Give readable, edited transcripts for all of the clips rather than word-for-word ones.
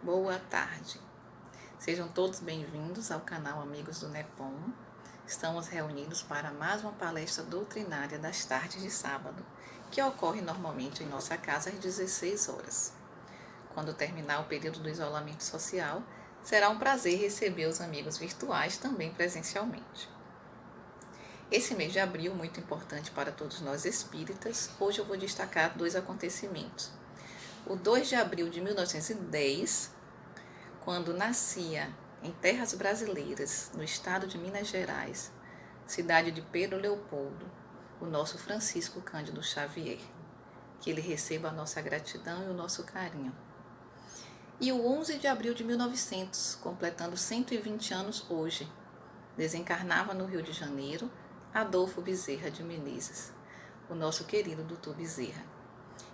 Boa tarde. Sejam todos bem-vindos ao canal Amigos do NEPOM. Estamos reunidos para mais uma palestra doutrinária das tardes de sábado, que ocorre normalmente em nossa casa às 16 horas. Quando terminar o período do isolamento social, será um prazer receber os amigos virtuais também presencialmente. Esse mês de abril, muito importante para todos nós espíritas, hoje eu vou destacar 2 acontecimentos. O 2 de abril de 1910, quando nascia em terras brasileiras, no estado de Minas Gerais, cidade de Pedro Leopoldo, o nosso Francisco Cândido Xavier. Que ele receba a nossa gratidão e o nosso carinho. E o 11 de abril de 1900, completando 120 anos hoje, desencarnava no Rio de Janeiro Adolfo Bezerra de Menezes, o nosso querido doutor Bezerra.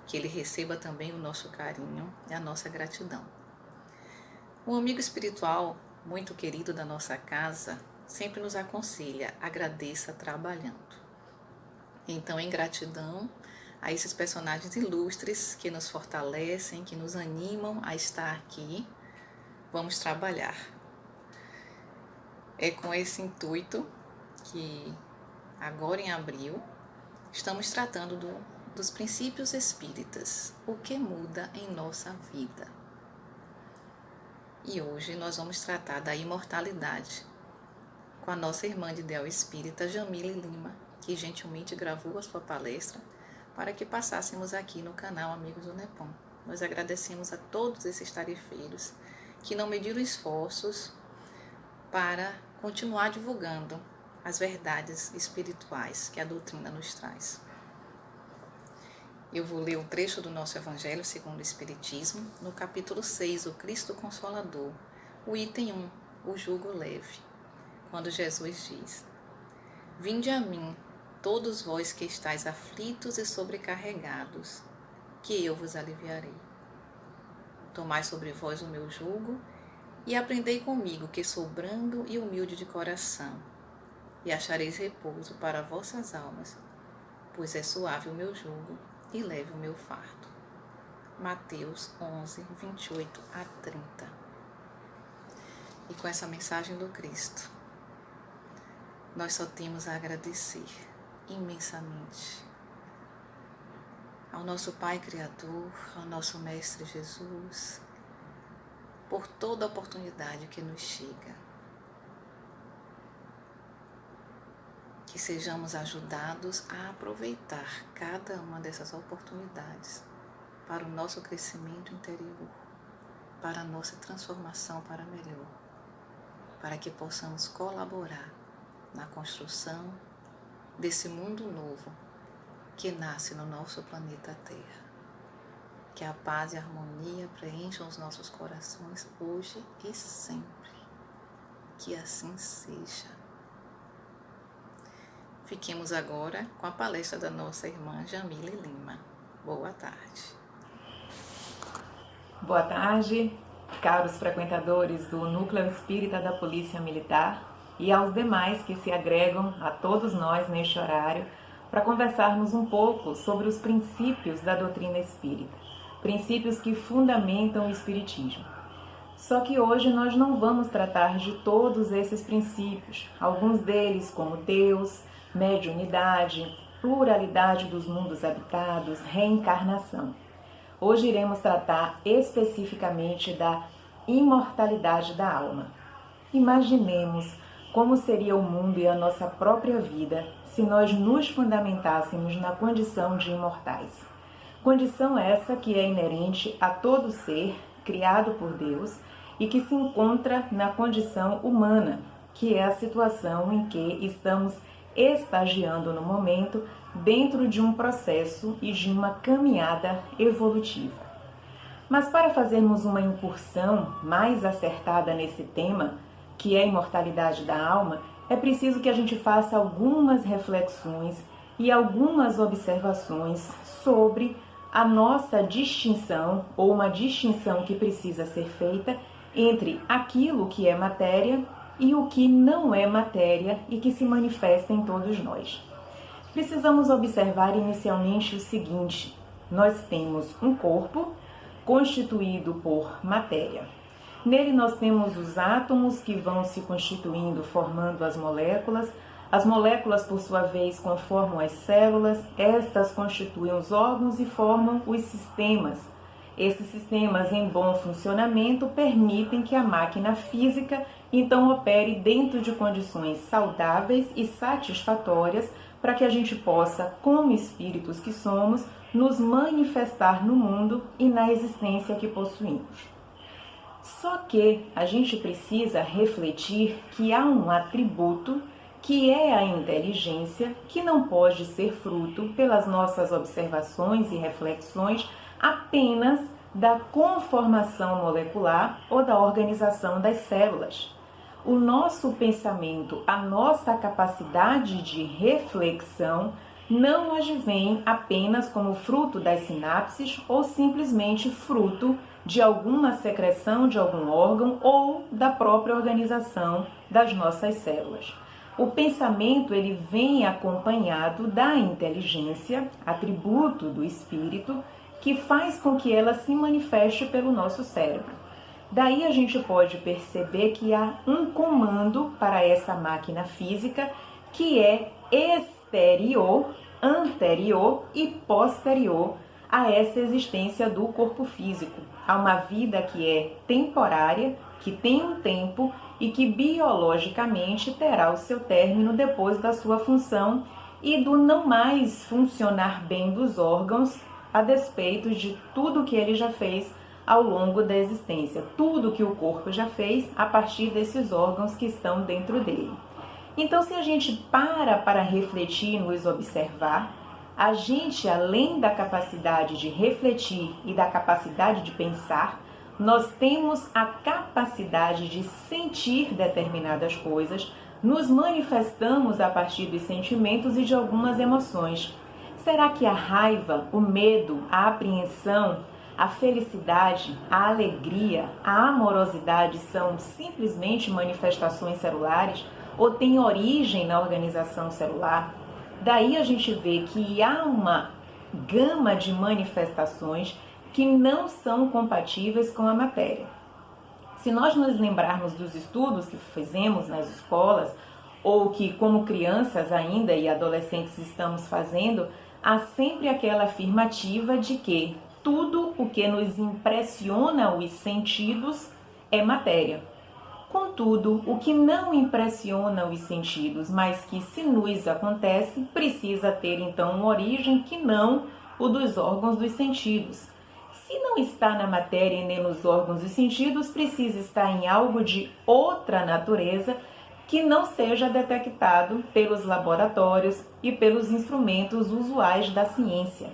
Que ele receba também o nosso carinho e a nossa gratidão. Um amigo espiritual muito querido da nossa casa sempre nos aconselha: agradeça trabalhando. Então, em gratidão a esses personagens ilustres que nos fortalecem, que nos animam a estar aqui, vamos trabalhar. É com esse intuito que agora em abril estamos tratando dos princípios espíritas, o que muda em nossa vida. E hoje nós vamos tratar da imortalidade com a nossa irmã de ideal espírita, Jamile Lima, que gentilmente gravou a sua palestra para que passássemos aqui no canal Amigos do NEPOM. Nós agradecemos a todos esses tarefeiros que não mediram esforços para continuar divulgando as verdades espirituais que a doutrina nos traz. Eu vou ler um trecho do nosso Evangelho segundo o Espiritismo, no capítulo 6, o Cristo Consolador, o item 1, o jugo leve, quando Jesus diz: Vinde a mim, todos vós que estáis aflitos e sobrecarregados, que eu vos aliviarei. Tomai sobre vós o meu jugo e aprendei comigo, que sou brando e humilde de coração, e achareis repouso para vossas almas, pois é suave o meu jugo e leve o meu fardo. Mateus 11, 28 a 30. E com essa mensagem do Cristo, nós só temos a agradecer imensamente ao nosso Pai Criador, ao nosso Mestre Jesus, por toda a oportunidade que nos chega. Que sejamos ajudados a aproveitar cada uma dessas oportunidades para o nosso crescimento interior, para a nossa transformação para melhor, para que possamos colaborar na construção desse mundo novo que nasce no nosso planeta Terra. Que a paz e a harmonia preencham os nossos corações hoje e sempre. Que assim seja. Fiquemos agora com a palestra da nossa irmã Jamile Lima. Boa tarde. Boa tarde, caros frequentadores do Núcleo Espírita da Polícia Militar e aos demais que se agregam a todos nós neste horário para conversarmos um pouco sobre os princípios da doutrina espírita, princípios que fundamentam o espiritismo. Só que hoje nós não vamos tratar de todos esses princípios, alguns deles como Deus, mediunidade, pluralidade dos mundos habitados, reencarnação. Hoje iremos tratar especificamente da imortalidade da alma. Imaginemos como seria o mundo e a nossa própria vida se nós nos fundamentássemos na condição de imortais. Condição essa que é inerente a todo ser criado por Deus e que se encontra na condição humana, que é a situação em que estamos estagiando no momento dentro de um processo e de uma caminhada evolutiva. Mas para fazermos uma incursão mais acertada nesse tema, que é a imortalidade da alma, é preciso que a gente faça algumas reflexões e algumas observações sobre a nossa distinção, ou uma distinção que precisa ser feita entre aquilo que é matéria e o que não é matéria e que se manifesta em todos nós. Precisamos observar inicialmente o seguinte: nós temos um corpo constituído por matéria. Nele nós temos os átomos que vão se constituindo, formando as moléculas. As moléculas, por sua vez, conformam as células. Estas constituem os órgãos e formam os sistemas. Esses sistemas, em bom funcionamento, permitem que a máquina física então opere dentro de condições saudáveis e satisfatórias para que a gente possa, como espíritos que somos, nos manifestar no mundo e na existência que possuímos. Só que a gente precisa refletir que há um atributo que é a inteligência, que não pode ser fruto, pelas nossas observações e reflexões, apenas da conformação molecular ou da organização das células. O nosso pensamento, a nossa capacidade de reflexão não advém apenas como fruto das sinapses ou simplesmente fruto de alguma secreção de algum órgão ou da própria organização das nossas células. O pensamento ele vem acompanhado da inteligência, atributo do espírito, que faz com que ela se manifeste pelo nosso cérebro. Daí a gente pode perceber que há um comando para essa máquina física que é exterior, anterior e posterior a essa existência do corpo físico. Há uma vida que é temporária, que tem um tempo e que biologicamente terá o seu término depois da sua função e do não mais funcionar bem dos órgãos, a despeito de tudo que ele já fez ao longo da existência, tudo que o corpo já fez a partir desses órgãos que estão dentro dele. Então, se a gente para refletir e nos observar, a gente, além da capacidade de refletir e da capacidade de pensar, nós temos a capacidade de sentir determinadas coisas, nos manifestamos a partir dos sentimentos e de algumas emoções. Será que a raiva, o medo, a apreensão, a felicidade, a alegria, a amorosidade são simplesmente manifestações celulares ou têm origem na organização celular? Daí a gente vê que há uma gama de manifestações que não são compatíveis com a matéria. Se nós nos lembrarmos dos estudos que fizemos nas escolas, ou que como crianças ainda e adolescentes estamos fazendo, há sempre aquela afirmativa de que tudo o que nos impressiona os sentidos é matéria. Contudo, o que não impressiona os sentidos, mas que se nos acontece, precisa ter então uma origem que não o dos órgãos dos sentidos. Se não está na matéria e nem nos órgãos dos sentidos, precisa estar em algo de outra natureza que não seja detectado pelos laboratórios e pelos instrumentos usuais da ciência.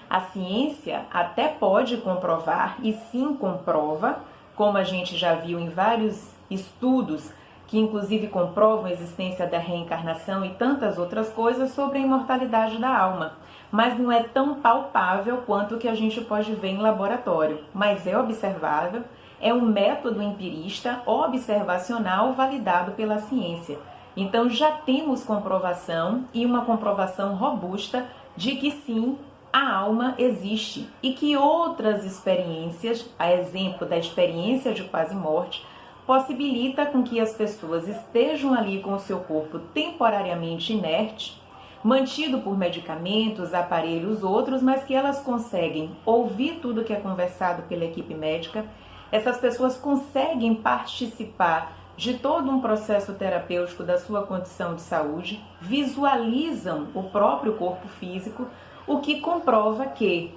A ciência até pode comprovar, e sim comprova, como a gente já viu em vários estudos, que inclusive comprovam a existência da reencarnação e tantas outras coisas sobre a imortalidade da alma. Mas não é tão palpável quanto o que a gente pode ver em laboratório, mas é observável, é um método empirista observacional validado pela ciência. Então já temos comprovação e uma comprovação robusta de que sim, a alma existe e que outras experiências, a exemplo da experiência de quase morte, possibilita com que as pessoas estejam ali com o seu corpo temporariamente inerte, mantido por medicamentos, aparelhos, outros, mas que elas conseguem ouvir tudo que é conversado pela equipe médica. Essas pessoas conseguem participar de todo um processo terapêutico da sua condição de saúde, visualizam o próprio corpo físico, o que comprova que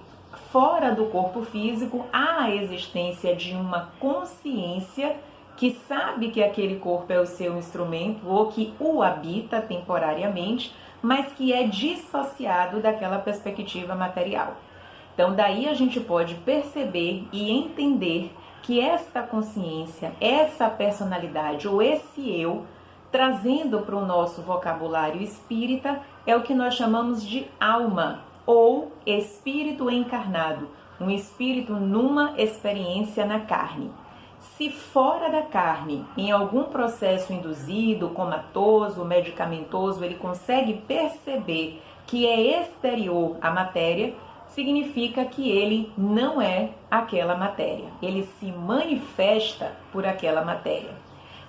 fora do corpo físico há a existência de uma consciência que sabe que aquele corpo é o seu instrumento ou que o habita temporariamente, mas que é dissociado daquela perspectiva material. Então daí a gente pode perceber e entender que esta consciência, essa personalidade ou esse eu, trazendo para o nosso vocabulário espírita, é o que nós chamamos de alma ou espírito encarnado, um espírito numa experiência na carne. Se fora da carne, em algum processo induzido, comatoso, medicamentoso, ele consegue perceber que é exterior à matéria, significa que ele não é aquela matéria. Ele se manifesta por aquela matéria.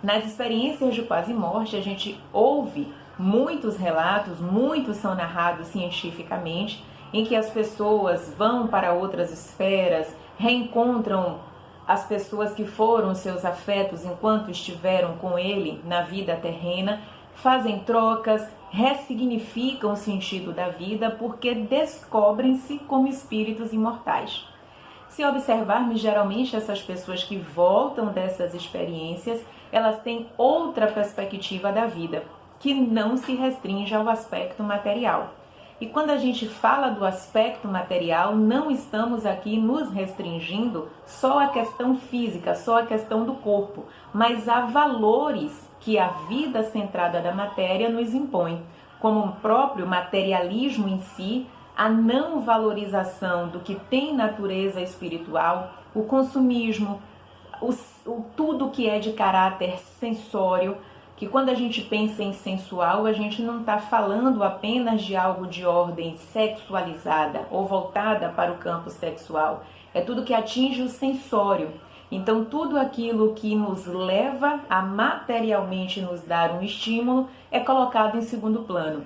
Nas experiências de quase morte, a gente ouve muitos relatos, muitos são narrados cientificamente, em que as pessoas vão para outras esferas, reencontram as pessoas que foram seus afetos enquanto estiveram com ele na vida terrena, fazem trocas, ressignificam o sentido da vida porque descobrem-se como espíritos imortais. Se observarmos, geralmente essas pessoas que voltam dessas experiências, elas têm outra perspectiva da vida, que não se restringe ao aspecto material. E quando a gente fala do aspecto material, não estamos aqui nos restringindo só à questão física, só à questão do corpo, mas há valores que a vida centrada da matéria nos impõe, como o próprio materialismo em si, a não valorização do que tem natureza espiritual, o consumismo, tudo que é de caráter sensório, que quando a gente pensa em sensual, a gente não está falando apenas de algo de ordem sexualizada ou voltada para o campo sexual. É tudo que atinge o sensório. Então, tudo aquilo que nos leva a materialmente nos dar um estímulo é colocado em segundo plano.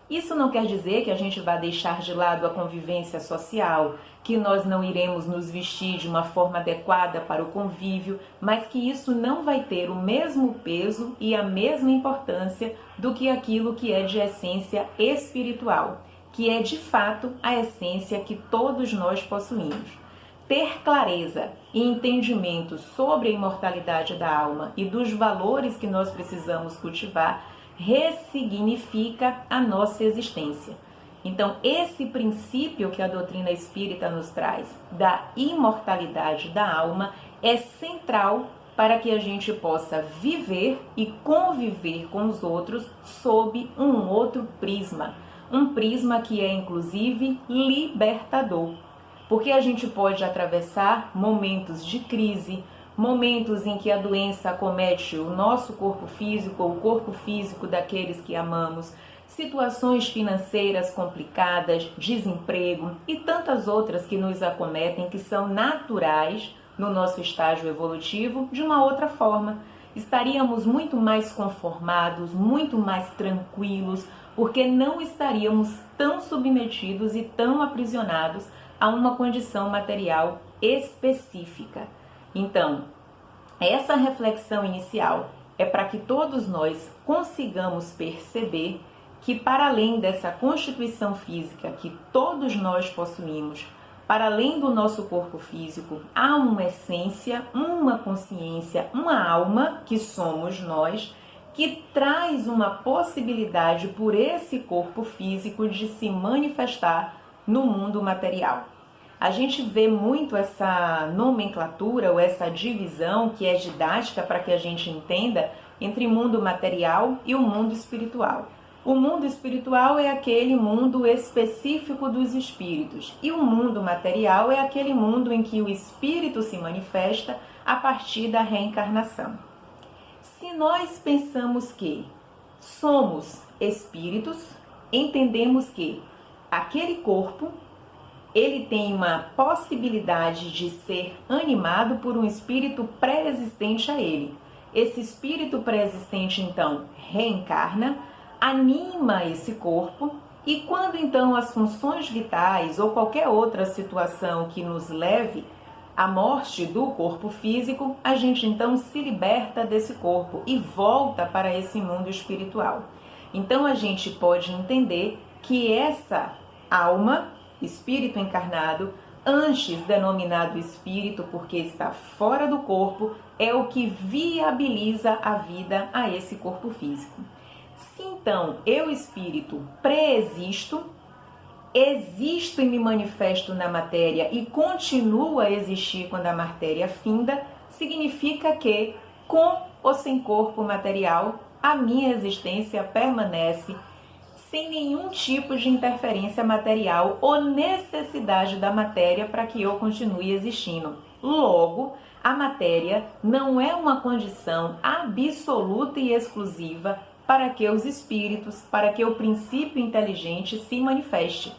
Isso não quer dizer que a gente vai deixar de lado a convivência social, que nós não iremos nos vestir de uma forma adequada para o convívio, mas que isso não vai ter o mesmo peso e a mesma importância do que aquilo que é de essência espiritual, que é de fato a essência que todos nós possuímos. Ter clareza e entendimento sobre a imortalidade da alma e dos valores que nós precisamos cultivar ressignifica a nossa existência. Então, esse princípio que a doutrina espírita nos traz da imortalidade da alma é central para que a gente possa viver e conviver com os outros sob um outro prisma. Um prisma que é, inclusive, libertador. Porque a gente pode atravessar momentos de crise, momentos em que a doença acomete o nosso corpo físico ou o corpo físico daqueles que amamos, situações financeiras complicadas, desemprego e tantas outras que nos acometem que são naturais no nosso estágio evolutivo de uma outra forma. Estaríamos muito mais conformados, muito mais tranquilos, porque não estaríamos tão submetidos e tão aprisionados a uma condição material específica. Então, essa reflexão inicial é para que todos nós consigamos perceber que para além dessa constituição física que todos nós possuímos, para além do nosso corpo físico, há uma essência, uma consciência, uma alma que somos nós, que traz uma possibilidade por esse corpo físico de se manifestar no mundo material. A gente vê muito essa nomenclatura ou essa divisão que é didática para que a gente entenda entre mundo material e o mundo espiritual. O mundo espiritual é aquele mundo específico dos espíritos e o mundo material é aquele mundo em que o espírito se manifesta a partir da reencarnação. Se nós pensamos que somos espíritos, entendemos que aquele corpo ele tem uma possibilidade de ser animado por um espírito pré-existente a ele. Esse espírito pré-existente, então, reencarna, anima esse corpo e quando, então, as funções vitais ou qualquer outra situação que nos leve à morte do corpo físico, a gente, então, se liberta desse corpo e volta para esse mundo espiritual. Então, a gente pode entender que essa alma, espírito encarnado, antes denominado espírito porque está fora do corpo, é o que viabiliza a vida a esse corpo físico. Se então eu, espírito, preexisto, existo e me manifesto na matéria e continuo a existir quando a matéria finda, significa que, com ou sem corpo material, a minha existência permanece sem nenhum tipo de interferência material ou necessidade da matéria para que eu continue existindo. Logo, a matéria não é uma condição absoluta e exclusiva para que os espíritos, para que o princípio inteligente se manifeste.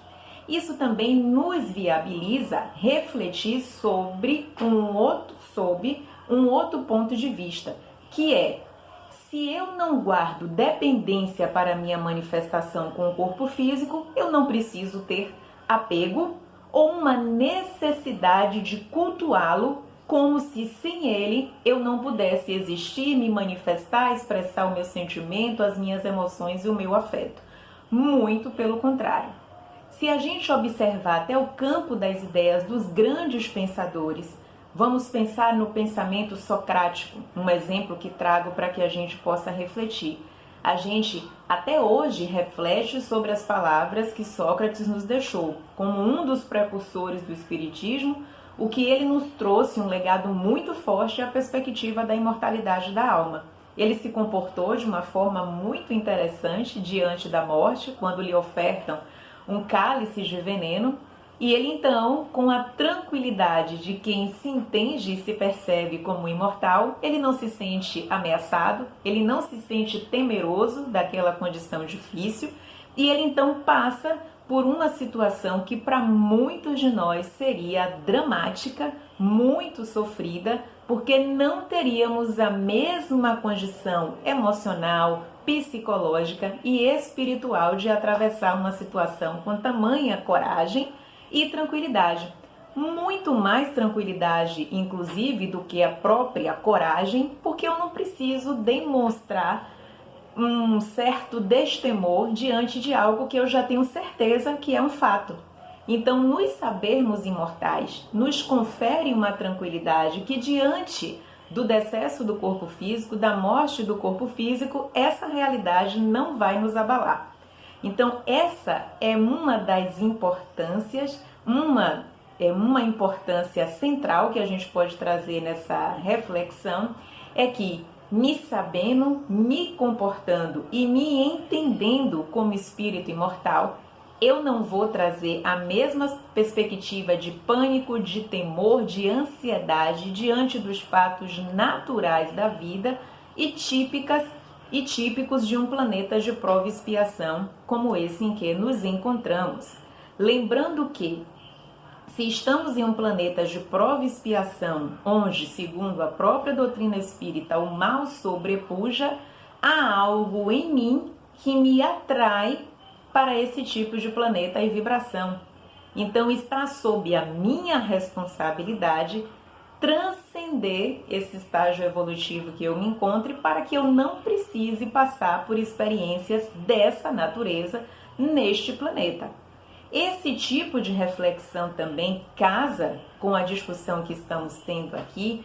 Isso também nos viabiliza refletir sobre um outro ponto de vista, que é: se eu não guardo dependência para a minha manifestação com o corpo físico, eu não preciso ter apego ou uma necessidade de cultuá-lo, como se sem ele eu não pudesse existir, me manifestar, expressar o meu sentimento, as minhas emoções e o meu afeto. Muito pelo contrário. Se a gente observar até o campo das ideias dos grandes pensadores, vamos pensar no pensamento socrático, um exemplo que trago para que a gente possa refletir. A gente até hoje reflete sobre as palavras que Sócrates nos deixou, como um dos precursores do espiritismo, o que ele nos trouxe um legado muito forte à perspectiva da imortalidade da alma. Ele se comportou de uma forma muito interessante diante da morte, quando lhe ofertam um cálice de veneno, e ele então, com a tranquilidade de quem se entende e se percebe como imortal, ele não se sente ameaçado, ele não se sente temeroso daquela condição difícil, e ele então passa por uma situação que para muitos de nós seria dramática, muito sofrida, porque não teríamos a mesma condição emocional, psicológica e espiritual de atravessar uma situação com tamanha coragem e tranquilidade. Muito mais tranquilidade, inclusive, do que a própria coragem, porque eu não preciso demonstrar um certo destemor diante de algo que eu já tenho certeza que é um fato. Então, nos sabermos imortais nos confere uma tranquilidade que, diante do decesso do corpo físico, da morte do corpo físico, essa realidade não vai nos abalar. Então, essa é uma das importâncias, uma importância central que a gente pode trazer nessa reflexão, é que, me sabendo, me comportando e me entendendo como espírito imortal, eu não vou trazer a mesma perspectiva de pânico, de temor, de ansiedade diante dos fatos naturais da vida e típicos de um planeta de prova e expiação como esse em que nos encontramos. Lembrando que, se estamos em um planeta de prova e expiação, onde, segundo a própria doutrina espírita, o mal sobrepuja, há algo em mim que me atrai para esse tipo de planeta e vibração. Então está sob a minha responsabilidade transcender esse estágio evolutivo que eu me encontre para que eu não precise passar por experiências dessa natureza neste planeta. Esse tipo de reflexão também casa com a discussão que estamos tendo aqui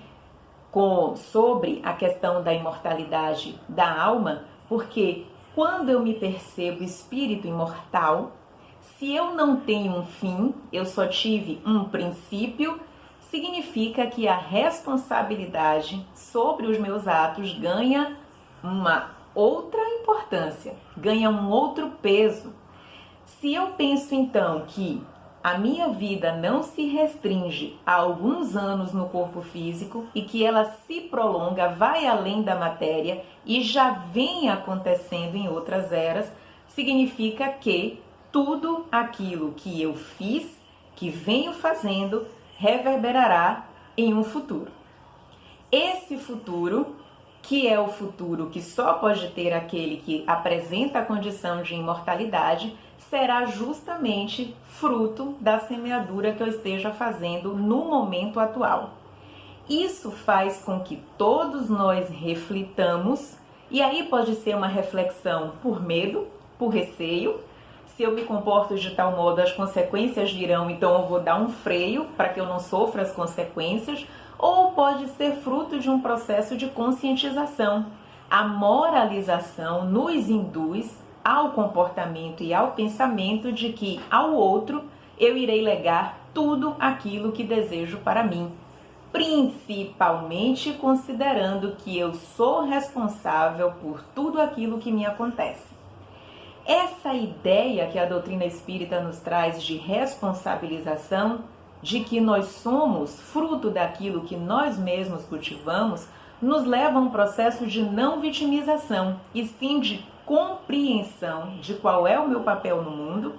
sobre a questão da imortalidade da alma, porque quando eu me percebo espírito imortal, se eu não tenho um fim, eu só tive um princípio, significa que a responsabilidade sobre os meus atos ganha uma outra importância, ganha um outro peso. Se eu penso então que a minha vida não se restringe a alguns anos no corpo físico e que ela se prolonga, vai além da matéria e já vem acontecendo em outras eras, significa que tudo aquilo que eu fiz, que venho fazendo, reverberará em um futuro. Esse futuro, que é o futuro que só pode ter aquele que apresenta a condição de imortalidade, será justamente fruto da semeadura que eu esteja fazendo no momento atual. Isso faz com que todos nós reflitamos, e aí pode ser uma reflexão por medo, por receio. Se eu me comporto de tal modo, as consequências virão, então eu vou dar um freio para que eu não sofra as consequências, ou pode ser fruto de um processo de conscientização. A moralização nos induz ao comportamento e ao pensamento de que ao outro eu irei legar tudo aquilo que desejo para mim, principalmente considerando que eu sou responsável por tudo aquilo que me acontece. Essa ideia que a doutrina espírita nos traz de responsabilização, de que nós somos fruto daquilo que nós mesmos cultivamos, nos leva a um processo de não vitimização, e sim de compreensão de qual é o meu papel no mundo,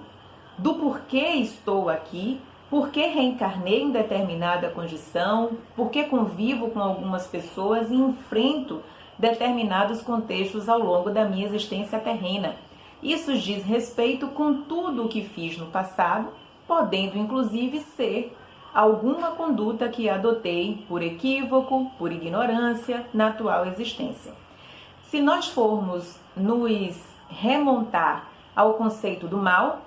do porquê estou aqui, por que reencarnei em determinada condição, por que convivo com algumas pessoas e enfrento determinados contextos ao longo da minha existência terrena. Isso diz respeito com tudo o que fiz no passado, podendo inclusive ser alguma conduta que adotei por equívoco, por ignorância na atual existência. Se nós formos nos remontar ao conceito do mal,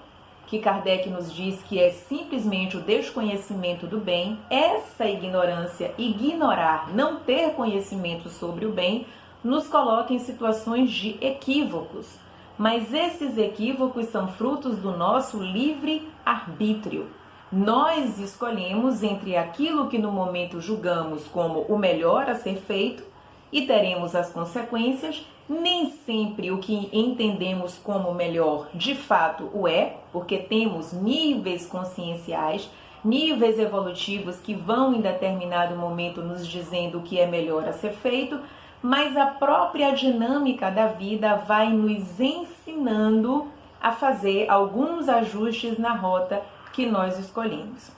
que Kardec nos diz que é simplesmente o desconhecimento do bem, essa ignorância, ignorar, não ter conhecimento sobre o bem, nos coloca em situações de equívocos. Mas esses equívocos são frutos do nosso livre arbítrio. Nós escolhemos entre aquilo que no momento julgamos como o melhor a ser feito e teremos as consequências. Nem sempre o que entendemos como melhor de fato o é, porque temos níveis conscienciais, níveis evolutivos que vão em determinado momento nos dizendo o que é melhor a ser feito, mas a própria dinâmica da vida vai nos ensinando a fazer alguns ajustes na rota que nós escolhemos.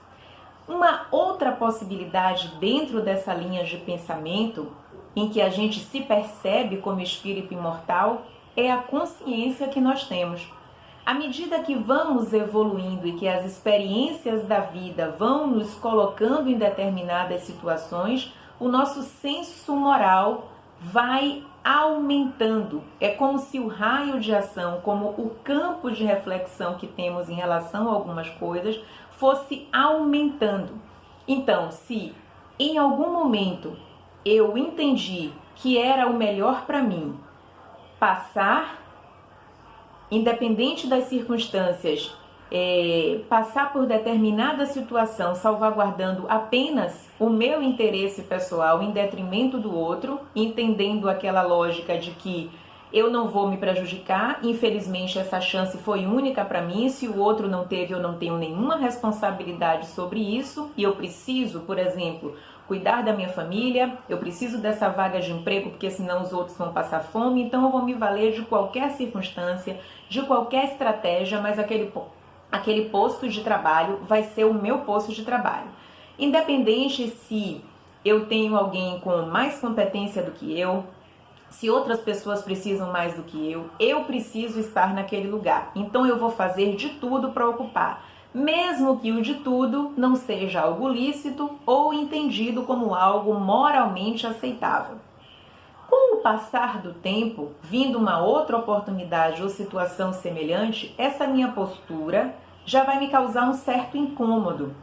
Uma outra possibilidade dentro dessa linha de pensamento, em que a gente se percebe como espírito imortal, é a consciência que nós temos. À medida que vamos evoluindo e que as experiências da vida vão nos colocando em determinadas situações, o nosso senso moral vai aumentando. É como se o raio de ação, como o campo de reflexão que temos em relação a algumas coisas, fosse aumentando. Então, se em algum momento eu entendi que era o melhor para mim passar, independente das circunstâncias, passar por determinada situação salvaguardando apenas o meu interesse pessoal em detrimento do outro, entendendo aquela lógica de que eu não vou me prejudicar, infelizmente essa chance foi única para mim, se o outro não teve, eu não tenho nenhuma responsabilidade sobre isso, e eu preciso, por exemplo, cuidar da minha família, eu preciso dessa vaga de emprego porque senão os outros vão passar fome, então eu vou me valer de qualquer circunstância, de qualquer estratégia, mas aquele posto de trabalho vai ser o meu posto de trabalho. Independente se eu tenho alguém com mais competência do que eu, se outras pessoas precisam mais do que eu preciso estar naquele lugar. Então eu vou fazer de tudo para ocupar, mesmo que o de tudo não seja algo lícito ou entendido como algo moralmente aceitável. Com o passar do tempo, vindo uma outra oportunidade ou situação semelhante, essa minha postura já vai me causar um certo incômodo.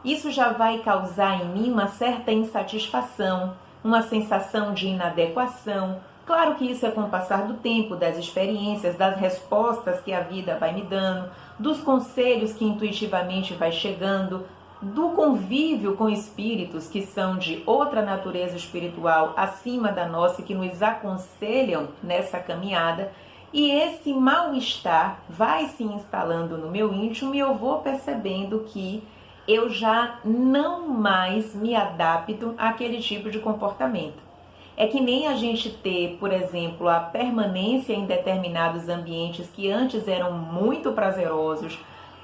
Isso já vai causar em mim uma certa insatisfação, uma sensação de inadequação. Claro que isso é com o passar do tempo, das experiências, das respostas que a vida vai me dando, dos conselhos que intuitivamente vai chegando, do convívio com espíritos que são de outra natureza espiritual acima da nossa e que nos aconselham nessa caminhada, e esse mal-estar vai se instalando no meu íntimo e eu vou percebendo que eu já não mais me adapto àquele tipo de comportamento. É que nem a gente ter, por exemplo, a permanência em determinados ambientes que antes eram muito prazerosos,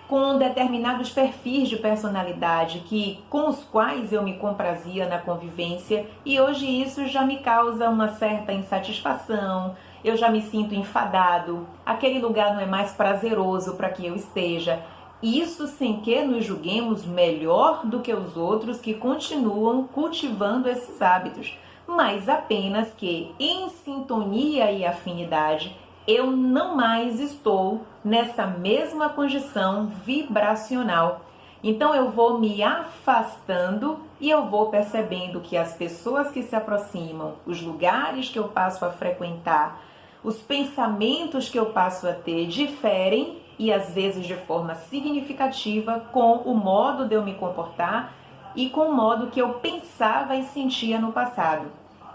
com determinados perfis de personalidade com os quais eu me comprazia na convivência, e hoje isso já me causa uma certa insatisfação, eu já me sinto enfadado, aquele lugar não é mais prazeroso para que eu esteja. Isso sem que nos julguemos melhor do que os outros que continuam cultivando esses hábitos, mas apenas que em sintonia e afinidade eu não mais estou nessa mesma condição vibracional. Então eu vou me afastando e eu vou percebendo que as pessoas que se aproximam, os lugares que eu passo a frequentar, os pensamentos que eu passo a ter diferem e às vezes de forma significativa com o modo de eu me comportar e com o modo que eu pensava e sentia no passado.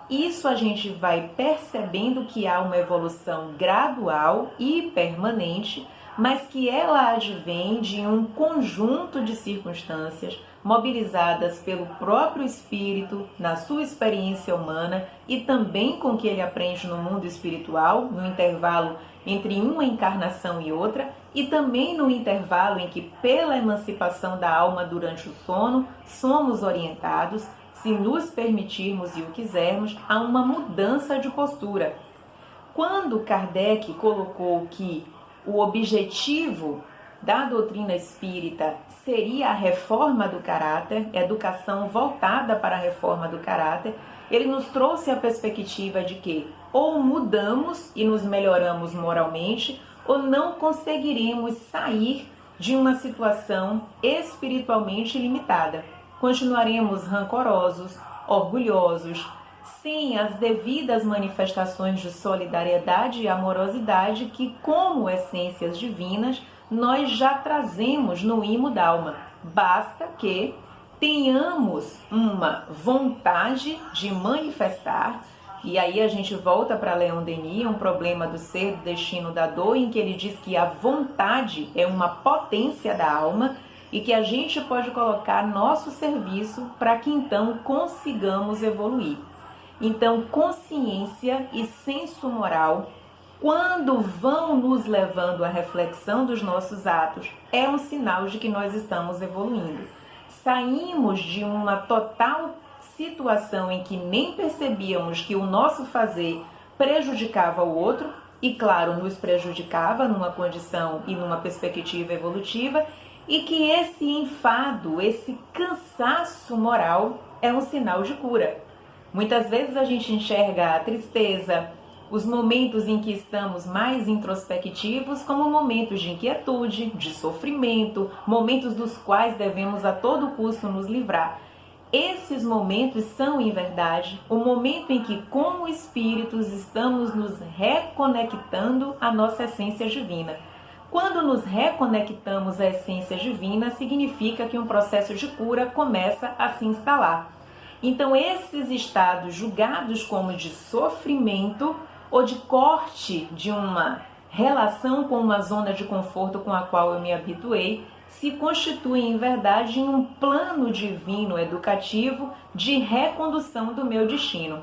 Isso a gente vai percebendo que há uma evolução gradual e permanente, mas que ela advém de um conjunto de circunstâncias mobilizadas pelo próprio espírito, na sua experiência humana e também com o que ele aprende no mundo espiritual, no intervalo entre uma encarnação e outra, e também no intervalo em que, pela emancipação da alma durante o sono, somos orientados, se nos permitirmos e o quisermos, a uma mudança de postura. Quando Kardec colocou que o objetivo da doutrina espírita seria a reforma do caráter, educação voltada para a reforma do caráter, ele nos trouxe a perspectiva de que ou mudamos e nos melhoramos moralmente, ou não conseguiremos sair de uma situação espiritualmente limitada. Continuaremos rancorosos, orgulhosos, sem as devidas manifestações de solidariedade e amorosidade que, como essências divinas, nós já trazemos no imo da alma. Basta que tenhamos uma vontade de manifestar, e aí a gente volta para Leon Denis, um problema do ser, do destino, da dor, em que ele diz que a vontade é uma potência da alma e que a gente pode colocar nosso serviço para que então consigamos evoluir. Então, consciência e senso moral, quando vão nos levando à reflexão dos nossos atos, é um sinal de que nós estamos evoluindo. Saímos de uma total situação em que nem percebíamos que o nosso fazer prejudicava o outro, e claro, nos prejudicava numa condição e numa perspectiva evolutiva, e que esse enfado, esse cansaço moral é um sinal de cura. Muitas vezes a gente enxerga a tristeza, os momentos em que estamos mais introspectivos como momentos de inquietude, de sofrimento, momentos dos quais devemos a todo custo nos livrar. Esses momentos são, em verdade, o momento em que, como espíritos, estamos nos reconectando à nossa essência divina. Quando nos reconectamos à essência divina, significa que um processo de cura começa a se instalar. Então, esses estados julgados como de sofrimento ou de corte de uma relação com uma zona de conforto com a qual eu me habituei, se constituem, em verdade, em um plano divino educativo de recondução do meu destino.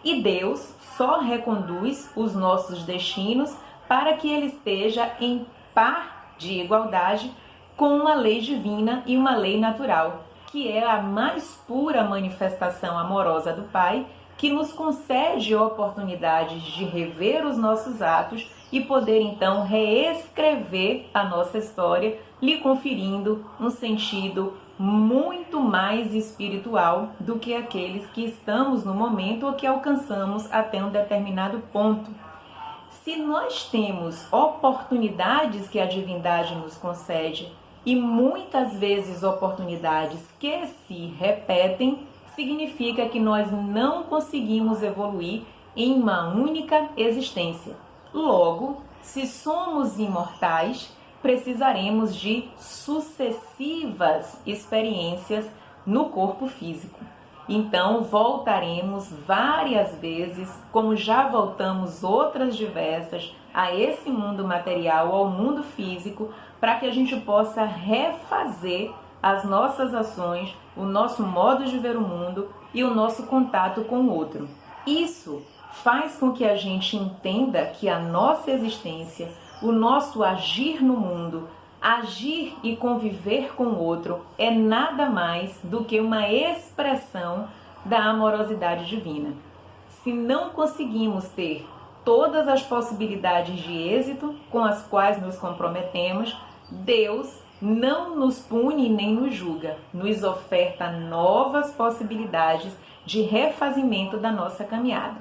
E Deus só reconduz os nossos destinos para que ele esteja em par de igualdade com uma lei divina e uma lei natural, que é a mais pura manifestação amorosa do Pai, que nos concede oportunidades de rever os nossos atos e poder então reescrever a nossa história, lhe conferindo um sentido muito mais espiritual do que aqueles que estamos no momento ou que alcançamos até um determinado ponto. Se nós temos oportunidades que a divindade nos concede e muitas vezes oportunidades que se repetem, significa que nós não conseguimos evoluir em uma única existência. Logo, se somos imortais, precisaremos de sucessivas experiências no corpo físico. Então, voltaremos várias vezes, como já voltamos outras diversas, a esse mundo material, ao mundo físico, para que a gente possa refazer as nossas ações, o nosso modo de ver o mundo e o nosso contato com o outro. Isso faz com que a gente entenda que a nossa existência, o nosso agir no mundo, agir e conviver com o outro é nada mais do que uma expressão da amorosidade divina. Se não conseguimos ter todas as possibilidades de êxito com as quais nos comprometemos, Deus não nos pune nem nos julga, nos oferta novas possibilidades de refazimento da nossa caminhada.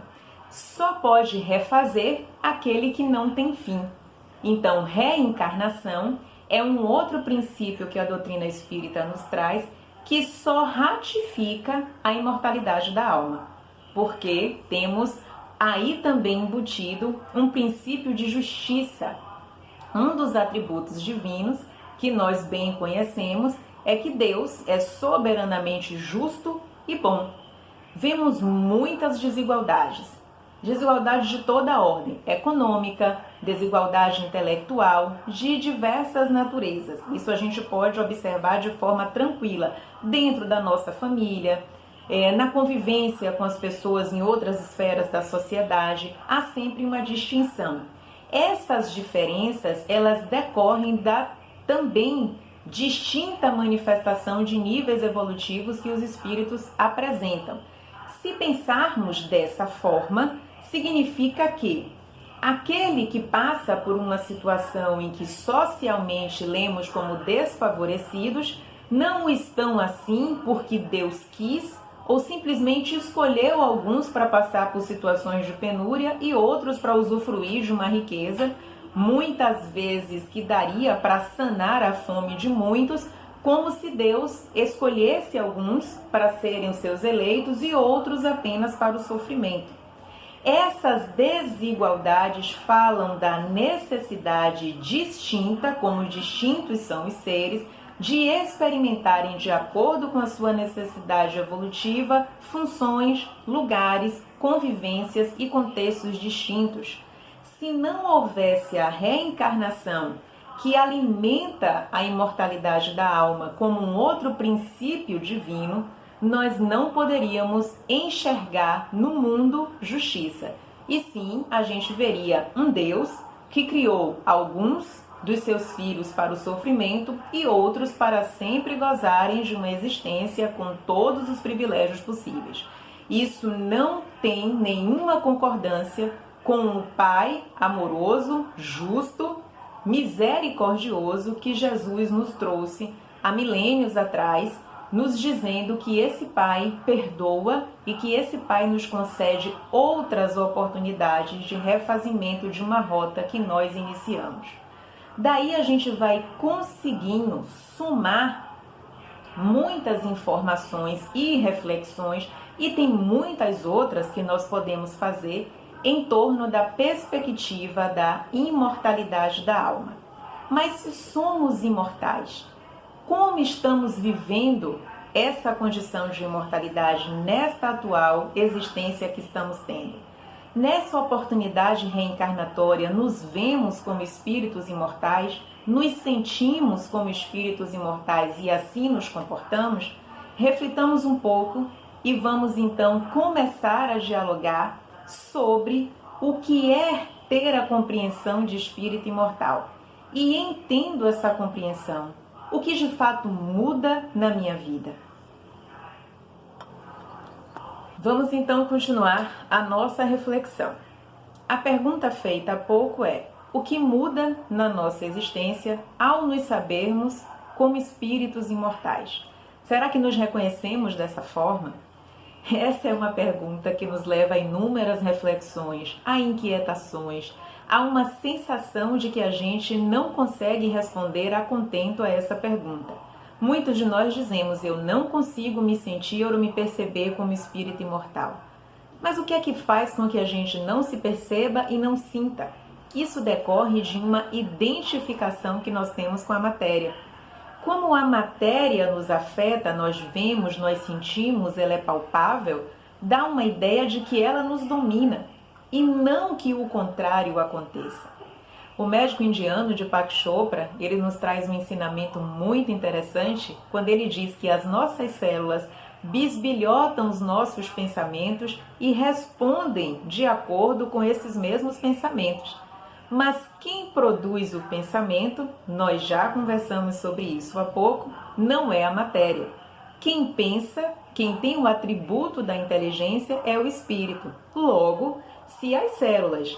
Só pode refazer aquele que não tem fim. Então, reencarnação é um outro princípio que a doutrina espírita nos traz, que só ratifica a imortalidade da alma, porque temos aí também embutido um princípio de justiça. Um dos atributos divinos que nós bem conhecemos é que Deus é soberanamente justo e bom. vemos muitas desigualdades. Desigualdades de toda a ordem, econômica, desigualdade intelectual, de diversas naturezas. Isso a gente pode observar de forma tranquila dentro da nossa família, na convivência com as pessoas em outras esferas da sociedade. Há sempre uma distinção. Essas diferenças, elas decorrem da também distinta manifestação de níveis evolutivos que os espíritos apresentam. Se pensarmos dessa forma, significa que aquele que passa por uma situação em que socialmente lemos como desfavorecidos, não estão assim porque Deus quis ou simplesmente escolheu alguns para passar por situações de penúria e outros para usufruir de uma riqueza, muitas vezes que daria para sanar a fome de muitos, como se Deus escolhesse alguns para serem os seus eleitos e outros apenas para o sofrimento. Essas desigualdades falam da necessidade distinta, como distintos são os seres, de experimentarem de acordo com a sua necessidade evolutiva funções, lugares, convivências e contextos distintos. Se não houvesse a reencarnação que alimenta a imortalidade da alma como um outro princípio divino, nós não poderíamos enxergar no mundo justiça. E sim, a gente veria um Deus que criou alguns dos seus filhos para o sofrimento e outros para sempre gozarem de uma existência com todos os privilégios possíveis. Isso não tem nenhuma concordância com o Pai amoroso, justo, misericordioso que Jesus nos trouxe há milênios atrás, nos dizendo que esse Pai perdoa e que esse Pai nos concede outras oportunidades de refazimento de uma rota que nós iniciamos. Daí a gente vai conseguindo somar muitas informações e reflexões, e tem muitas outras que nós podemos fazer em torno da perspectiva da imortalidade da alma. Mas se somos imortais, como estamos vivendo essa condição de imortalidade nesta atual existência que estamos tendo? Nessa oportunidade reencarnatória, nos vemos como espíritos imortais, nos sentimos como espíritos imortais e assim nos comportamos? Reflitamos um pouco e vamos então começar a dialogar sobre o que é ter a compreensão de espírito imortal. E entendo essa compreensão, o que de fato muda na minha vida? Vamos então continuar a nossa reflexão. A pergunta feita há pouco é: o que muda na nossa existência ao nos sabermos como espíritos imortais? Será que nos reconhecemos dessa forma? Essa é uma pergunta que nos leva a inúmeras reflexões, a inquietações, a uma sensação de que a gente não consegue responder a contento a essa pergunta. Muitos de nós dizemos: eu não consigo me sentir ou me perceber como espírito imortal. Mas o que é que faz com que a gente não se perceba e não sinta? Isso decorre de uma identificação que nós temos com a matéria. Como a matéria nos afeta, nós vemos, nós sentimos, ela é palpável, dá uma ideia de que ela nos domina e não que o contrário aconteça. O médico indiano Deepak Chopra, ele nos traz um ensinamento muito interessante quando ele diz que as nossas células bisbilhotam os nossos pensamentos e respondem de acordo com esses mesmos pensamentos. Mas quem produz o pensamento, nós já conversamos sobre isso há pouco, não é a matéria. Quem pensa, quem tem o atributo da inteligência é o espírito. Logo, se as células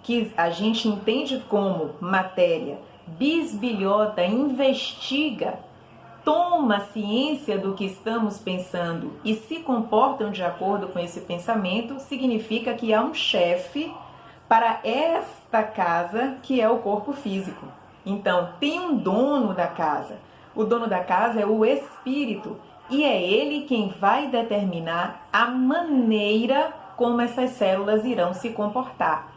que a gente entende como matéria bisbilhota, investiga, toma ciência do que estamos pensando e se comportam de acordo com esse pensamento, significa que há um chefe para esta casa que é o corpo físico. Então, tem um dono da casa. O dono da casa é o espírito e é ele quem vai determinar a maneira como essas células irão se comportar.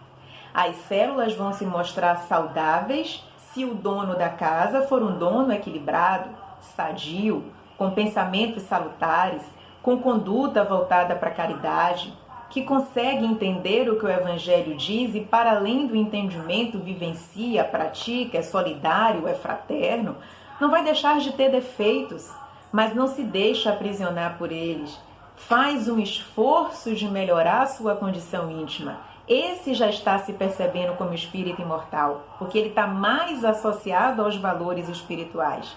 As células vão se mostrar saudáveis se o dono da casa for um dono equilibrado, sadio, com pensamentos salutares, com conduta voltada para a caridade, que consegue entender o que o Evangelho diz e, para além do entendimento, vivencia, pratica, é solidário, é fraterno, não vai deixar de ter defeitos, mas não se deixa aprisionar por eles. Faz um esforço de melhorar sua condição íntima. Esse já está se percebendo como espírito imortal, porque ele está mais associado aos valores espirituais.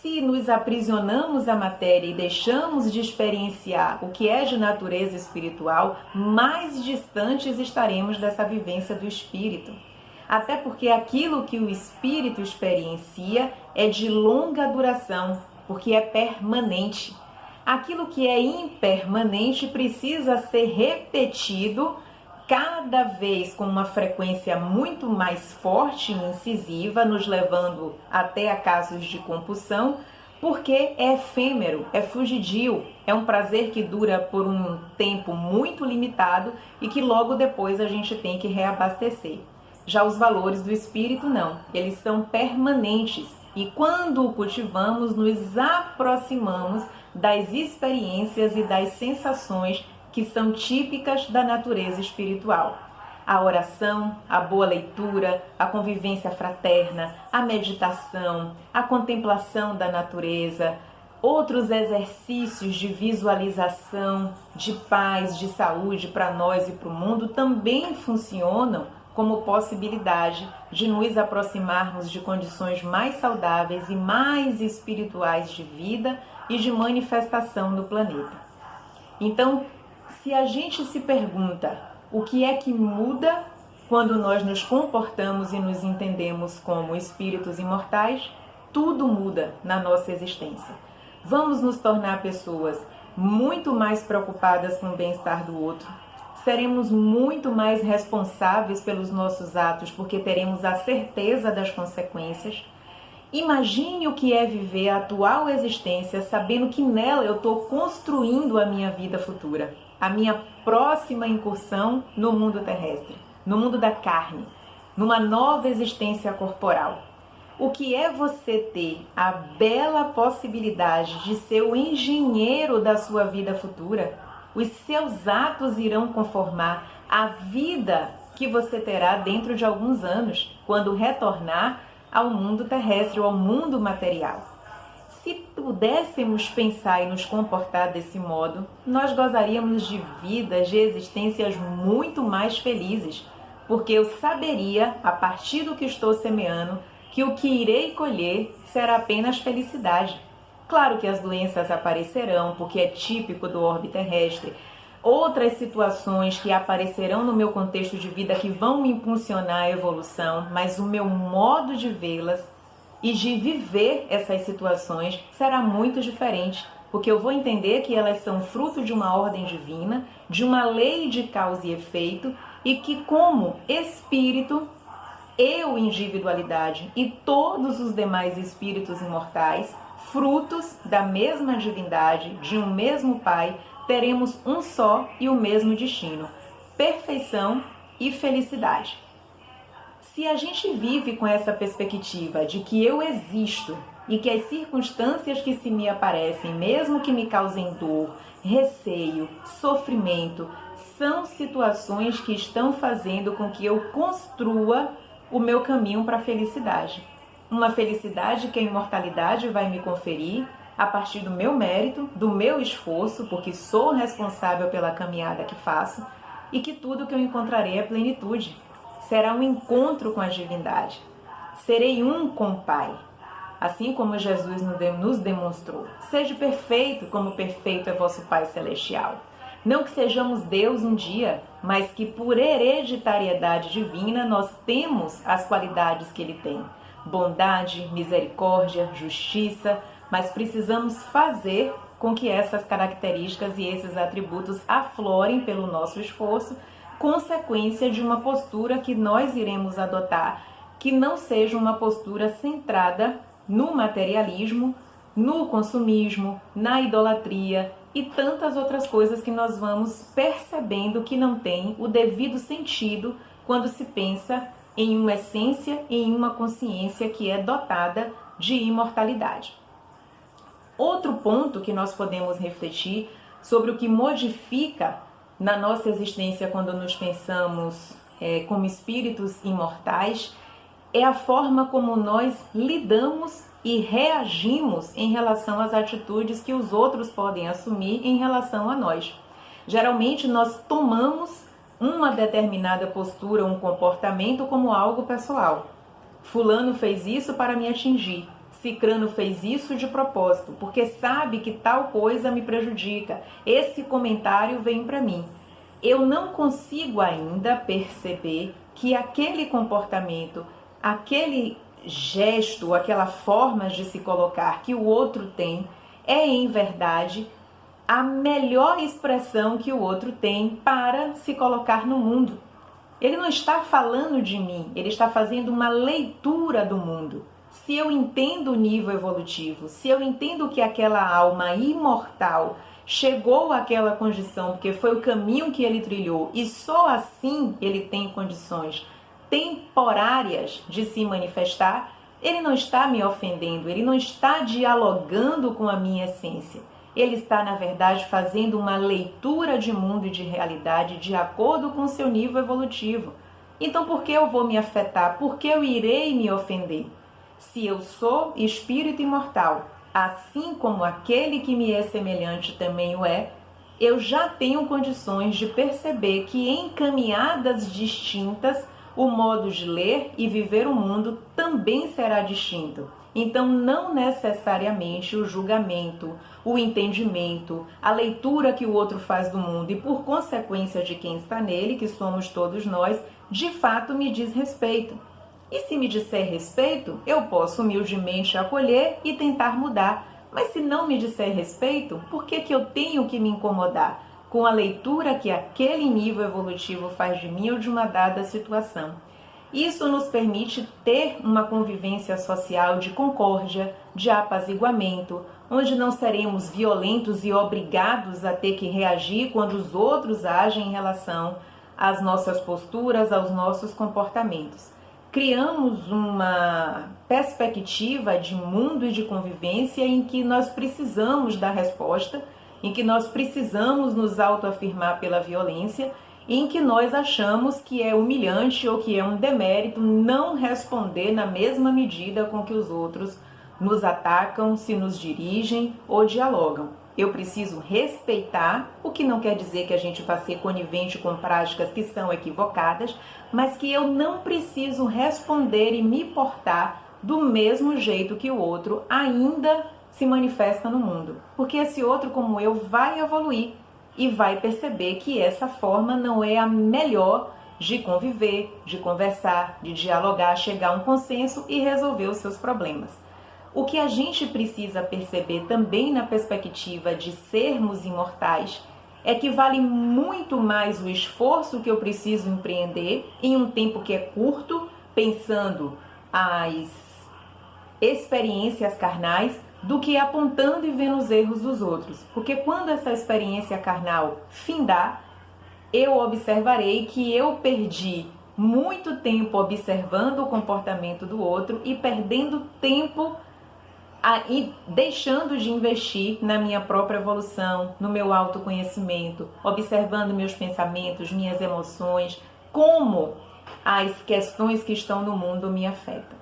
Se nos aprisionamos à matéria e deixamos de experienciar o que é de natureza espiritual, mais distantes estaremos dessa vivência do espírito. Até porque aquilo que o espírito experiencia é de longa duração, porque é permanente. Aquilo que é impermanente precisa ser repetido cada vez com uma frequência muito mais forte e incisiva, nos levando até a casos de compulsão, porque é efêmero, é fugidio, é um prazer que dura por um tempo muito limitado e que logo depois a gente tem que reabastecer. Já os valores do espírito não, eles são permanentes e quando o cultivamos nos aproximamos das experiências e das sensações que são típicas da natureza espiritual. A oração, a boa leitura, a convivência fraterna, a meditação, a contemplação da natureza, outros exercícios de visualização, de paz, de saúde para nós e para o mundo também funcionam como possibilidade de nos aproximarmos de condições mais saudáveis e mais espirituais de vida e de manifestação no planeta. Então, se a gente se pergunta o que é que muda quando nós nos comportamos e nos entendemos como espíritos imortais, tudo muda na nossa existência. Vamos nos tornar pessoas muito mais preocupadas com o bem-estar do outro. Seremos muito mais responsáveis pelos nossos atos porque teremos a certeza das consequências. Imagine o que é viver a atual existência sabendo que nela eu estou construindo a minha vida futura, a minha próxima incursão no mundo terrestre, no mundo da carne, numa nova existência corporal. O que é você ter a bela possibilidade de ser o engenheiro da sua vida futura? Os seus atos irão conformar a vida que você terá dentro de alguns anos, quando retornar ao mundo terrestre ou ao mundo material. Se pudéssemos pensar e nos comportar desse modo, nós gozaríamos de vidas, de existências muito mais felizes, porque eu saberia, a partir do que estou semeando, que o que irei colher será apenas felicidade. Claro que as doenças aparecerão, porque é típico do orbe terrestre. Outras situações que aparecerão no meu contexto de vida que vão me impulsionar a evolução, mas o meu modo de vê-las e de viver essas situações será muito diferente, porque eu vou entender que elas são fruto de uma ordem divina, de uma lei de causa e efeito, e que como espírito, eu, individualidade e todos os demais espíritos imortais, frutos da mesma divindade, de um mesmo Pai, teremos um só e o mesmo destino, perfeição e felicidade. Se a gente vive com essa perspectiva de que eu existo e que as circunstâncias que se me aparecem, mesmo que me causem dor, receio, sofrimento, são situações que estão fazendo com que eu construa o meu caminho para a felicidade. Uma felicidade que a imortalidade vai me conferir a partir do meu mérito, do meu esforço, porque sou responsável pela caminhada que faço, e que tudo que eu encontrarei é plenitude. Será um encontro com a divindade. Serei um com o Pai, assim como Jesus nos demonstrou. Seja perfeito como perfeito é vosso Pai Celestial. Não que sejamos Deus um dia, mas que por hereditariedade divina nós temos as qualidades que Ele tem. Bondade, misericórdia, justiça, mas precisamos fazer com que essas características e esses atributos aflorem pelo nosso esforço, consequência de uma postura que nós iremos adotar, que não seja uma postura centrada no materialismo, no consumismo, na idolatria e tantas outras coisas que nós vamos percebendo que não tem o devido sentido quando se pensa em uma essência e em uma consciência que é dotada de imortalidade. Outro ponto que nós podemos refletir sobre o que modifica na nossa existência quando nos pensamos como espíritos imortais é a forma como nós lidamos e reagimos em relação às atitudes que os outros podem assumir em relação a nós. Geralmente nós tomamos uma determinada postura, um comportamento como algo pessoal. Fulano fez isso para me atingir. Cicrano fez isso de propósito, porque sabe que tal coisa me prejudica. Esse comentário vem para mim. Eu não consigo ainda perceber que aquele comportamento, aquele gesto, aquela forma de se colocar que o outro tem, é em verdade a melhor expressão que o outro tem para se colocar no mundo. Ele não está falando de mim, ele está fazendo uma leitura do mundo. Se eu entendo o nível evolutivo, se eu entendo que aquela alma imortal chegou àquela condição porque foi o caminho que ele trilhou e só assim ele tem condições temporárias de se manifestar, ele não está me ofendendo, ele não está dialogando com a minha essência. Ele está, na verdade, fazendo uma leitura de mundo e de realidade de acordo com o seu nível evolutivo. Então, por que eu vou me afetar? Por que eu irei me ofender? Se eu sou espírito imortal, assim como aquele que me é semelhante também o é, eu já tenho condições de perceber que em caminhadas distintas, o modo de ler e viver o mundo também será distinto. Então, não necessariamente o julgamento, o entendimento, a leitura que o outro faz do mundo e por consequência de quem está nele, que somos todos nós, de fato me diz respeito. E se me disser respeito, eu posso humildemente acolher e tentar mudar. Mas se não me disser respeito, por que eu tenho que me incomodar com a leitura que aquele nível evolutivo faz de mim ou de uma dada situação? Isso nos permite ter uma convivência social de concórdia, de apaziguamento, onde não seremos violentos e obrigados a ter que reagir quando os outros agem em relação às nossas posturas, aos nossos comportamentos. Criamos uma perspectiva de mundo e de convivência em que nós precisamos dar resposta, em que nós precisamos nos autoafirmar pela violência, em que nós achamos que é humilhante ou que é um demérito não responder na mesma medida com que os outros nos atacam, se nos dirigem ou dialogam. Eu preciso respeitar, o que não quer dizer que a gente vá ser conivente com práticas que são equivocadas, mas que eu não preciso responder e me portar do mesmo jeito que o outro ainda se manifesta no mundo. Porque esse outro, como eu, vai evoluir e vai perceber que essa forma não é a melhor de conviver, de conversar, de dialogar, chegar a um consenso e resolver os seus problemas. O que a gente precisa perceber também na perspectiva de sermos imortais é que vale muito mais o esforço que eu preciso empreender em um tempo que é curto, pensando as experiências carnais, do que apontando e vendo os erros dos outros. Porque quando essa experiência carnal findar, eu observarei que eu perdi muito tempo observando o comportamento do outro e perdendo tempo e deixando de investir na minha própria evolução, no meu autoconhecimento, observando meus pensamentos, minhas emoções, como as questões que estão no mundo me afetam.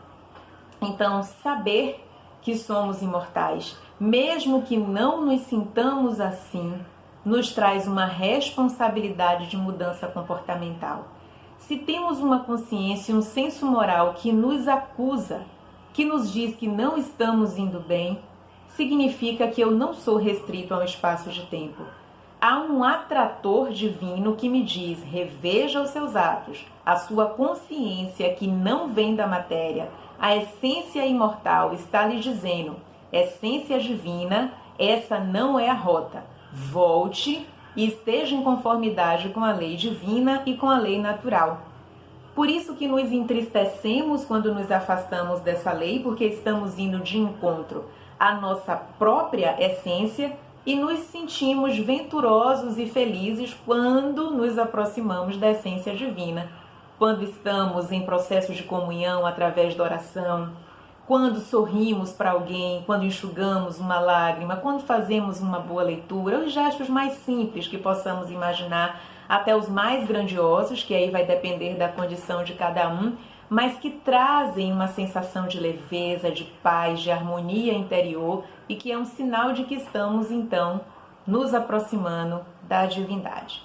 Então, saber que somos imortais, mesmo que não nos sintamos assim, nos traz uma responsabilidade de mudança comportamental. Se temos uma consciência e um senso moral que nos acusa, que nos diz que não estamos indo bem, significa que eu não sou restrito a um espaço de tempo. Há um atrator divino que me diz: reveja os seus atos, a sua consciência que não vem da matéria, a essência imortal está lhe dizendo: essência divina, essa não é a rota. Volte e esteja em conformidade com a lei divina e com a lei natural. Por isso que nos entristecemos quando nos afastamos dessa lei, porque estamos indo de encontro à nossa própria essência e nos sentimos venturosos e felizes quando nos aproximamos da essência divina. Quando estamos em processo de comunhão através da oração, quando sorrimos para alguém, quando enxugamos uma lágrima, quando fazemos uma boa leitura, os gestos mais simples que possamos imaginar, até os mais grandiosos, que aí vai depender da condição de cada um, mas que trazem uma sensação de leveza, de paz, de harmonia interior e que é um sinal de que estamos, então, nos aproximando da divindade.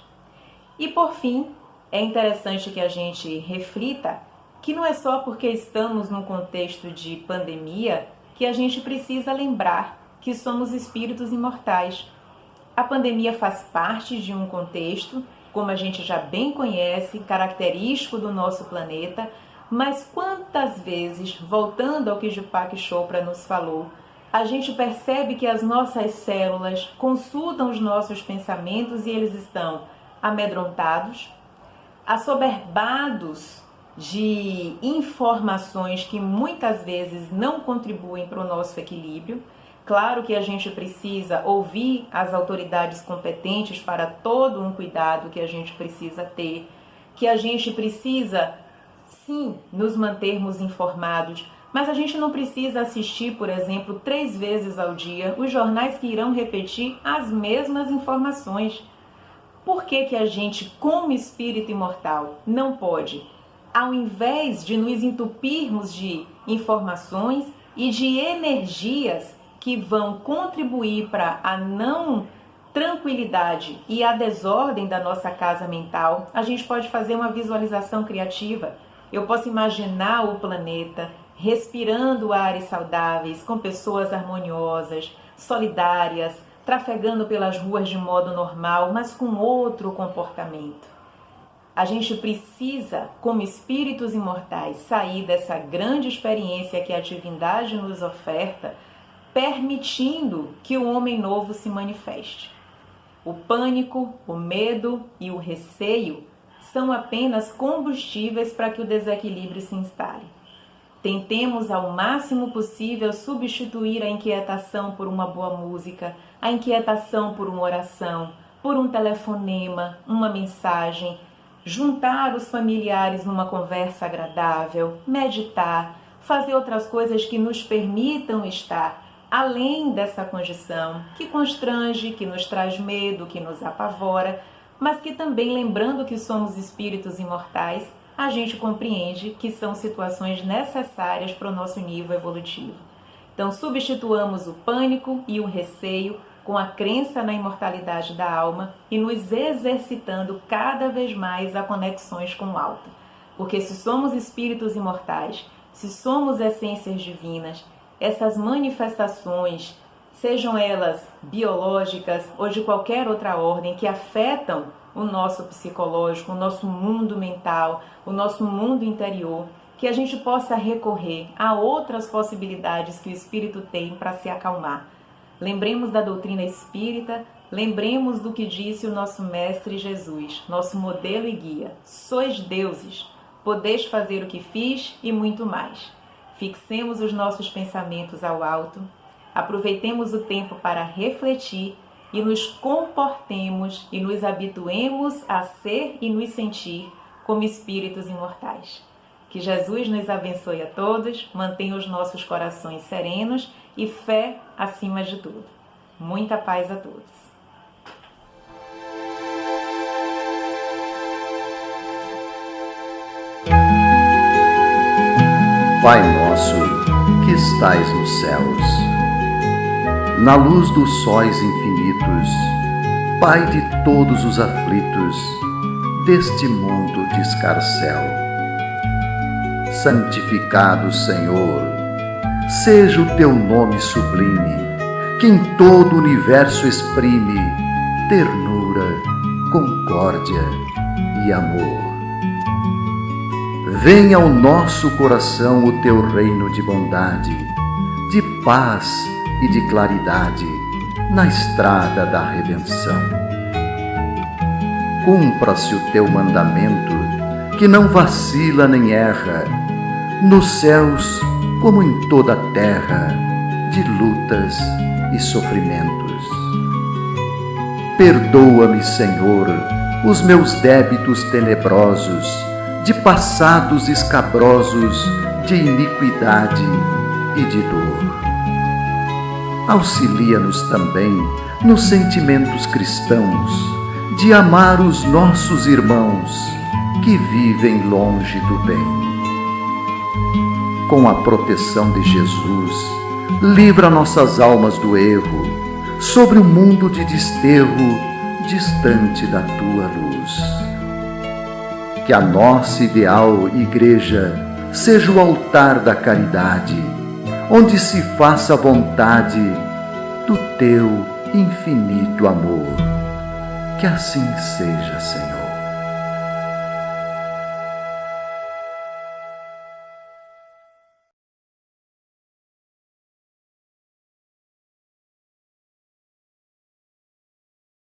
E, por fim, é interessante que a gente reflita que não é só porque estamos num contexto de pandemia que a gente precisa lembrar que somos espíritos imortais. A pandemia faz parte de um contexto, como a gente já bem conhece, característico do nosso planeta, mas quantas vezes, voltando ao que Deepak Chopra nos falou, a gente percebe que as nossas células consultam os nossos pensamentos e eles estão amedrontados, assoberbados de informações que muitas vezes não contribuem para o nosso equilíbrio. Claro que a gente precisa ouvir as autoridades competentes para todo um cuidado que a gente precisa ter, que a gente precisa, sim, nos mantermos informados, mas a gente não precisa assistir, por exemplo, 3 vezes ao dia os jornais que irão repetir as mesmas informações. Por que a gente, como espírito imortal, não pode, ao invés de nos entupirmos de informações e de energias que vão contribuir para a não tranquilidade e a desordem da nossa casa mental, a gente pode fazer uma visualização criativa. Eu posso imaginar o planeta respirando ares saudáveis, com pessoas harmoniosas, solidárias, trafegando pelas ruas de modo normal, mas com outro comportamento. A gente precisa, como espíritos imortais, sair dessa grande experiência que a divindade nos oferta, permitindo que o homem novo se manifeste. O pânico, o medo e o receio são apenas combustíveis para que o desequilíbrio se instale. Tentemos ao máximo possível substituir a inquietação por uma boa música, a inquietação por uma oração, por um telefonema, uma mensagem, juntar os familiares numa conversa agradável, meditar, fazer outras coisas que nos permitam estar além dessa condição que constrange, que nos traz medo, que nos apavora, mas que também, lembrando que somos espíritos imortais, a gente compreende que são situações necessárias para o nosso nível evolutivo. Então, substituamos o pânico e o receio com a crença na imortalidade da alma e nos exercitando cada vez mais a conexões com o alto. Porque se somos espíritos imortais, se somos essências divinas, essas manifestações, sejam elas biológicas ou de qualquer outra ordem que afetam o nosso psicológico, o nosso mundo mental, o nosso mundo interior, que a gente possa recorrer a outras possibilidades que o espírito tem para se acalmar. Lembremos da doutrina espírita, lembremos do que disse o nosso mestre Jesus, nosso modelo e guia. Sois deuses, podeis fazer o que fiz e muito mais. Fixemos os nossos pensamentos ao alto, aproveitemos o tempo para refletir e nos comportemos e nos habituemos a ser e nos sentir como espíritos imortais. Que Jesus nos abençoe a todos, mantenha os nossos corações serenos e fé acima de tudo. Muita paz a todos. Pai nosso, que estais nos céus, na luz dos sóis infinitos, Pai de todos os aflitos deste mundo de escarcéu, santificado Senhor, seja o teu nome sublime, que em todo o universo exprime ternura, concórdia e amor. Venha ao nosso coração o teu reino de bondade, de paz e de claridade na estrada da redenção. Cumpra-se o teu mandamento, que não vacila nem erra, nos céus como em toda a terra, de lutas e sofrimentos. Perdoa-me, Senhor, os meus débitos tenebrosos, de passados escabrosos, de iniquidade e de dor. Auxilia-nos também nos sentimentos cristãos de amar os nossos irmãos que vivem longe do bem. Com a proteção de Jesus, livra nossas almas do erro, sobre o mundo de desterro, distante da tua luz. Que a nossa ideal igreja seja o altar da caridade, onde se faça a vontade do teu infinito amor. Que assim seja, Senhor.